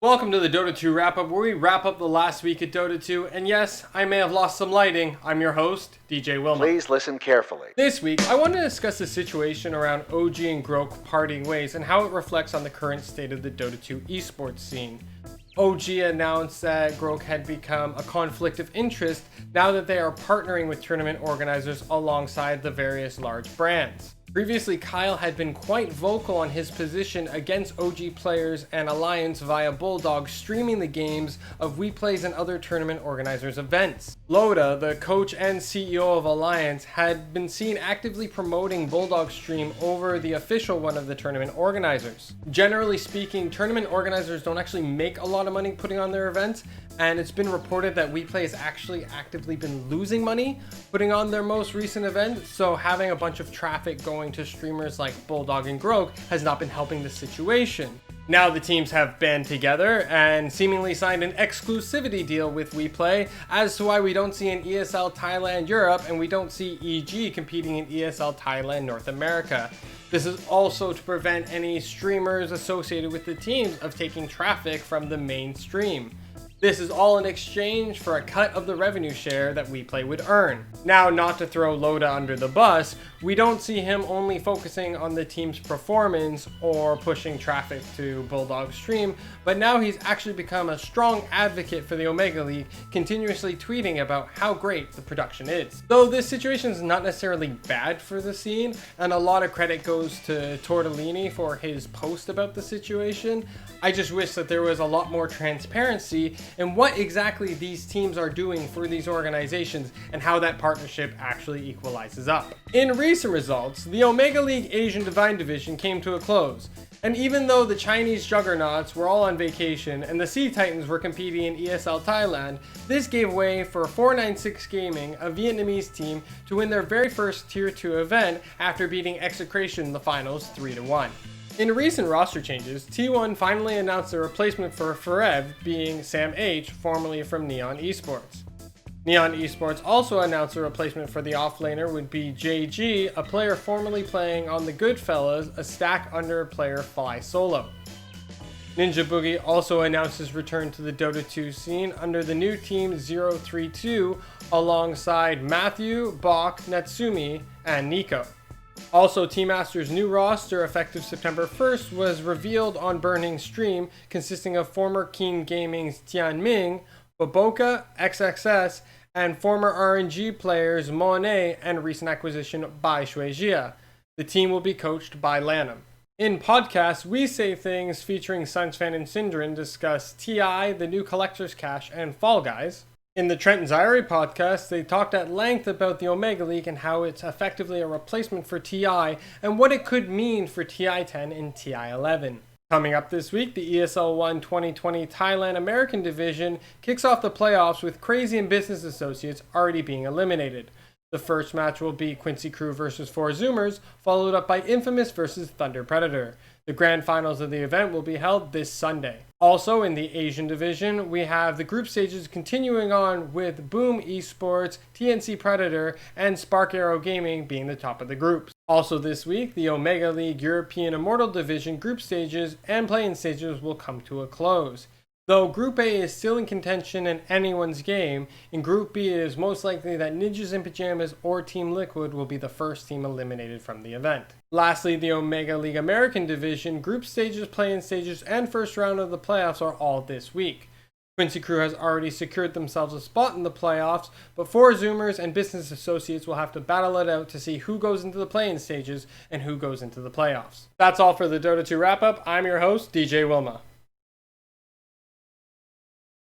Welcome to the Dota 2 wrap-up, where we wrap up the last week at Dota 2, and yes, I may have lost some lighting. I'm your host, DJ Wilma. Please listen carefully. This week, I want to discuss the situation around OG and Grok parting ways and how it reflects on the current state of the Dota 2 esports scene. OG announced that Grok had become a conflict of interest now that they are partnering with tournament organizers alongside the various large brands. Previously, Cale had been quite vocal on his position against OG players and Alliance via Bulldog streaming the games of WePlays and other tournament organizers' events. Loda, the coach and CEO of Alliance, had been seen actively promoting Bulldog stream over the official one of the tournament organizers. Generally speaking, tournament organizers don't actually make a lot of money putting on their events, and it's been reported that WePlay has actually actively been losing money putting on their most recent event, so having a bunch of traffic going to streamers like Bulldog and Grok has not been helping the situation. Now the teams have band together and seemingly signed an exclusivity deal with WePlay, as to why we don't see an ESL Thailand Europe and we don't see EG competing in ESL Thailand North America. This is also to prevent any streamers associated with the teams of taking traffic from the mainstream. This is all in exchange for a cut of the revenue share that WePlay would earn. Now, not to throw Loda under the bus, we don't see him only focusing on the team's performance or pushing traffic to Bulldog stream, but now he's actually become a strong advocate for the Omega League, continuously tweeting about how great the production is. Though this situation is not necessarily bad for the scene, and a lot of credit goes to Tortellini for his post about the situation, I just wish that there was a lot more transparency in what exactly these teams are doing for these organizations and how that partnership actually equalizes up. In recent results, the Omega League Asian Divine Division came to a close, and even though the Chinese juggernauts were all on vacation and the Sea Titans were competing in ESL Thailand, this gave way for 496 Gaming, a Vietnamese team, to win their very first Tier 2 event after beating Execration in the finals 3-1. In recent roster changes, T1 finally announced a replacement for Ferev, being Sam H, formerly from Neon Esports. Neon Esports also announced a replacement for the offlaner would be JG, a player formerly playing on the Goodfellas, a stack under player Fly Solo. Ninja Boogie also announced his return to the Dota 2 scene under the new team 032 alongside Matthew, Bach, Natsumi, and Nico. Also, Team Aster's new roster, effective September 1st, was revealed on Burning Stream, consisting of former Keen Gaming's Tianming, Boboka, XXS, and former RNG players Monet and recent acquisition by Shueijia. The team will be coached by Lanham. In podcasts, We Say Things featuring SUNSfan and syndereN discuss TI, the new Collector's Cash, and Fall Guys. In the Trent and Zyori podcast, they talked at length about the Omega League and how it's effectively a replacement for TI and what it could mean for TI-10 and TI-11. Coming up this week, the ESL One 2020 Thailand American Division kicks off the playoffs with Crazy and Business Associates already being eliminated. The first match will be Quincy Crew versus 4 Zoomers, followed up by Infamous versus Thunder Predator. The grand finals of the event will be held this Sunday. Also in the Asian division, we have the group stages continuing on with Boom Esports, TNC Predator, and Spark Arrow Gaming being the top of the groups. Also this week, the Omega League European Immortal Division group stages and play-in stages will come to a close. Though Group A is still in contention and anyone's game, in Group B it is most likely that Ninjas in Pajamas or Team Liquid will be the first team eliminated from the event. Lastly, the Omega League American Division group stages, play-in stages, and first round of the playoffs are all this week. Quincy Crew has already secured themselves a spot in the playoffs, but 4 Zoomers and Business Associates will have to battle it out to see who goes into the play-in stages and who goes into the playoffs. That's all for the Dota 2 wrap-up. I'm your host, DJ Wilma.